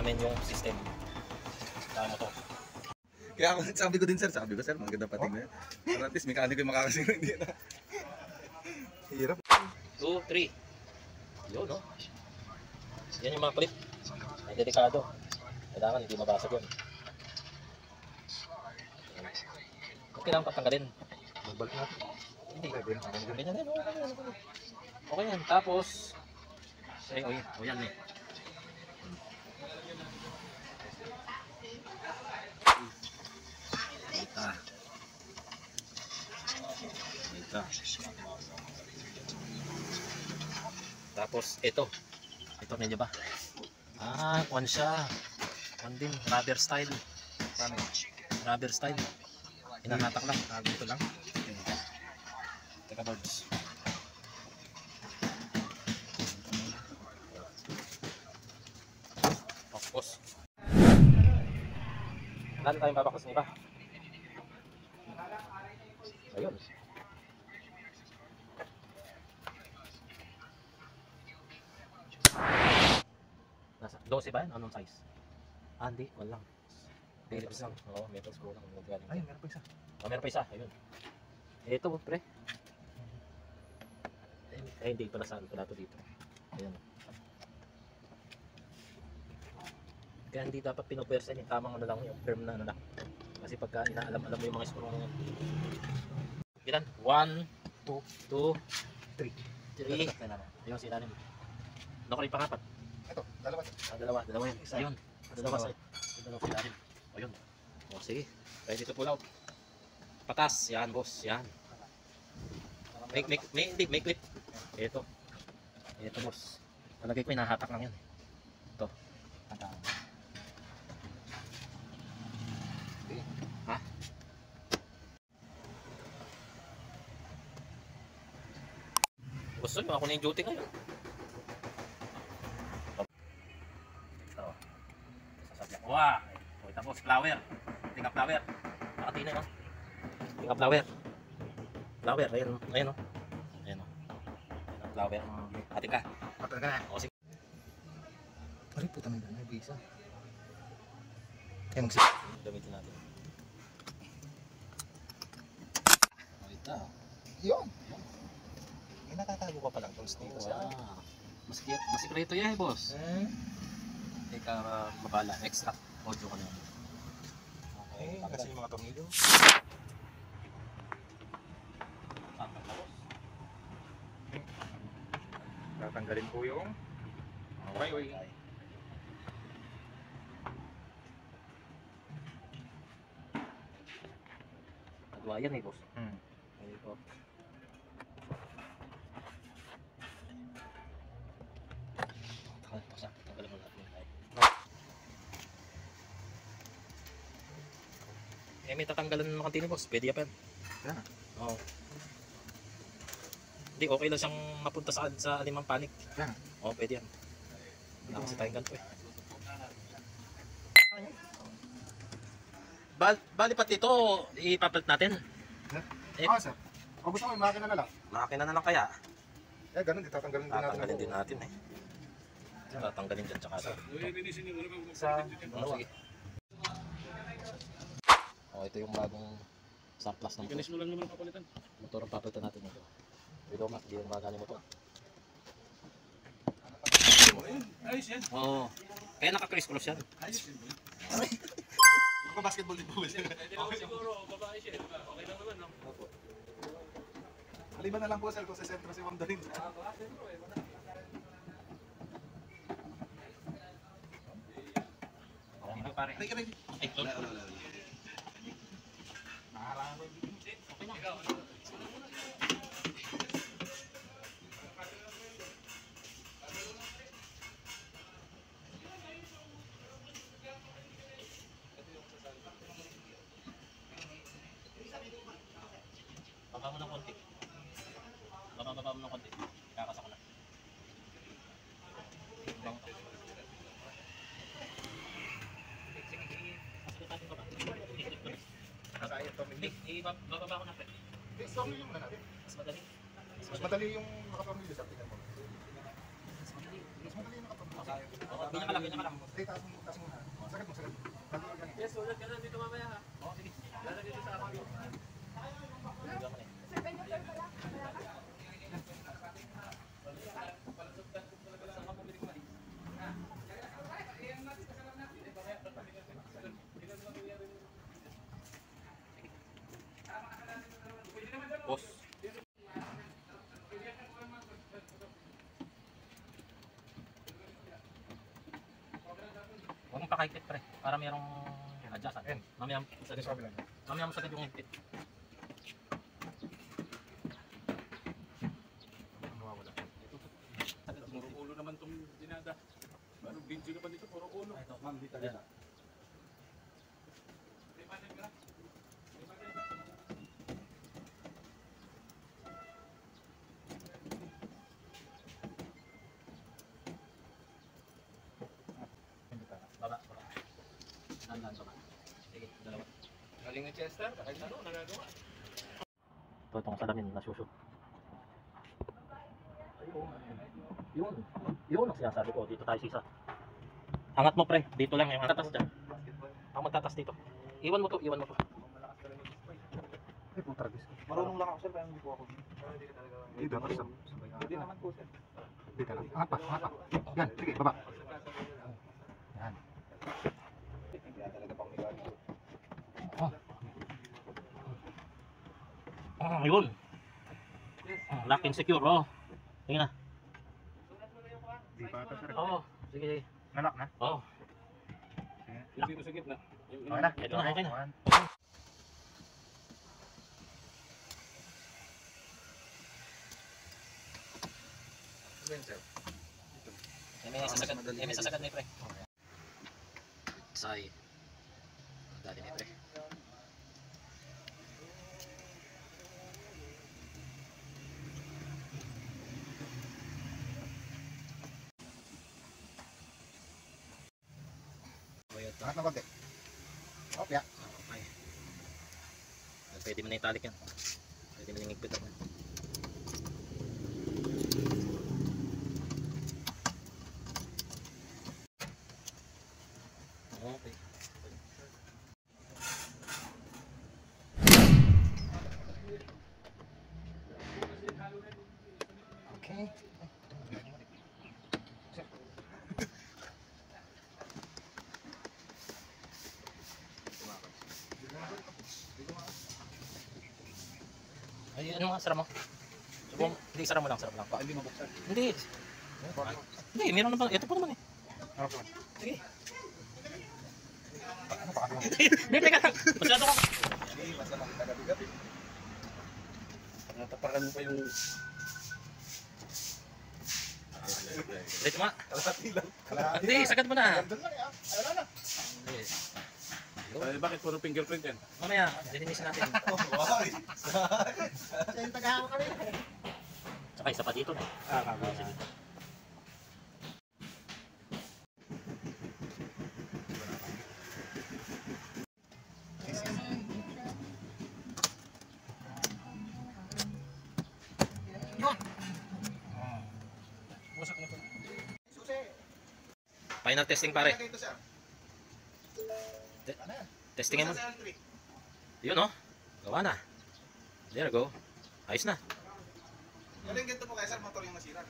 namin yung system sa motor. Kaya ako sabi ko din sir, maganda pating na yan. Pero at least mekaniko yung makakasira, hindi na. Hirap. 2, 3. Yun, no? Yan yung mga clip. Ay delikado. Kailangan hindi mabasag yun. Kailangan patanggalin. Magbalik natin. Hindi. Ganyan din. Okay yan. Tapos, o yan eh. Ito. Tapos ito medyo ba? Kwan siya. Kwan din, rubber style. Paano? Rubber style. Hinahatak lang, dito lang. Teka birds. Tapos. Lalo tayong babakos niya ba? Ayun. Nasa 12 ba yan? Anong size? Hindi, walang. Philips lang. Oo, metal screw lang. Ay, meron pa isa. Meron pa isa. Ayun. Ito, pre. Hindi pala saan pala ito dito. Ayun. Kaya hindi dapat pinupwersa yung tamang ano lang, yung firm na ano lang. Kasi pagka inaalam-alam mo yung mga screw ng ilan? 1, 2, 3. Ayun, sinanim. Nakulit pangapat. Ito, dalawa. Dalawa yan. Ayun. Dalawa sa ilalim. Ayun. O sige. Ready to pull out. Patas. Yan boss. Yan. May clip. Ito boss. Talagay ko hinahatak lang yan. Ito. Ha? Gusto nyo ako na yung duty ngayon. Wah, tapos flower. Tingnan flower. Nakatinay no. Tingnan flower. Flower, ayun, ayun oh. Ayun oh. Tingnan flower. Ate ka. Patay ka na. O sige. Pare puta ng dami bisa. Kaya Gamitin natin. Ito. Yun. May natatago pa palang tools dito sa. Masikreto yan, boss. Hindi ka mabala. Extra audio ka na. Okay, kasi yung mga tornilyo. Tatanggalin po yung okay. Nagawa yan eh, boss. Ito. Tanggalin mo natin. May tatanggalan ng makantini, boss. Pwede yan. Yan. Oo. Hindi, okay lang siyang mapunta sa limang panik. Yan. Oo, pwede yan. Wala kasi tayong ganito eh. Bali pati ito, ipapalit natin. Sir. O gusto mo yung makina na lang? Makina na lang kaya? Ganun, tatanggalin din natin. Tatanggalin din natin eh. Tatanggalin dyan tsaka ito. Sige. Ito yung bagong surplus ng motor. Mo lang naman papalitan. Motor ang papalitan natin ito. Ito nga, hindi yung magani motor. Ayos yan. Oo. Kaya naka-criss cross yan. Ayos yan. Basketball din po. Siguro, babae siya. Okay lang naman, no? Maliban na lang po sir kung sa sentro si Ma'am Darin. Ito pare. Ay, ito. Baba mo ng konti. Baba mo ng konti. Kakasa ko na. Bababa ko na, pre. Stornilyo muna natin. Mas madali. Mas madali yung nakatornilyo sa tingnan mo. Mas madali. Mas madali yung nakatornilyo. Ganyan ka lang, ganyan ka lang. Yes, ulat ka na dito mamaya ha. Oo, sige. Lalagay dito sa akin. Ganyan ka na eh. Boss. Huwag mong pakahigpit pre, para mayroong adjustan. Mamaya mo sagad yung higpit. Puro ulo naman itong dinada. Ano, video ka pa dito, puro ulo. Ma'am, dito na. Baba. Dahan-dahan baba. Sige, dalawa. Galing ni Chester, kahit ano, nagagawa. Ito itong salamin na sushoot. Yun. Yun ang sinasabi ko. Dito tayo sisa. Angat mo pre. Dito lang yung tatas dyan. Ang magtatas dito. Iwan mo to. Iwan mo to. Ay, puta rin. Marunong lang ako sir, kaya hindi po ako. Hindi dapat sabay. Hindi naman po sir. Dito lang. Angat pa. Yan, sige, baba. Yan. Kaya talaga pang may Yun. Lock and secure. Oh. Tingnan na. Di pa ata sir. Oo. Sige. Nalak na? Oo. Dito sa gitna. Okay na. Ito na. Okay na. May sasagad na pre. Say. Dali ni pre. Angat na konti. Okay. Okay. Pwede mo na italik yan. Pwede mo na higpit ako. Okay. Okay. Ay, ano nga, sara mo? Subong, hindi, sara mo lang, sara mo lang. Baka hindi mabuksan. Hindi. Hindi, meron na pa. Ito pa naman eh. Ano po? Sige. Ano pa? Hindi, teka lang. Masyado ka. Hindi, masalang kagabi-gabi. Natapakan mo pa yung... Dito nga. Kalahati lang. Hindi, sagad mo na. Doon na niya. Ayun na. Hindi. Ay, bakit puro fingerprint yan? Mamaya, dilinisin natin. Why? Siya yung tagahawak ka rin. Tsaka isa pa dito na. Sige. Wasak na to. Susi. Final testing pare. Lagay ito, sir. Ano yan? Testingin mo. Sa L3. Yun oh. Gawa na. There you go. Ayos na. Galing ganito po kaya sir, motor yung nasira.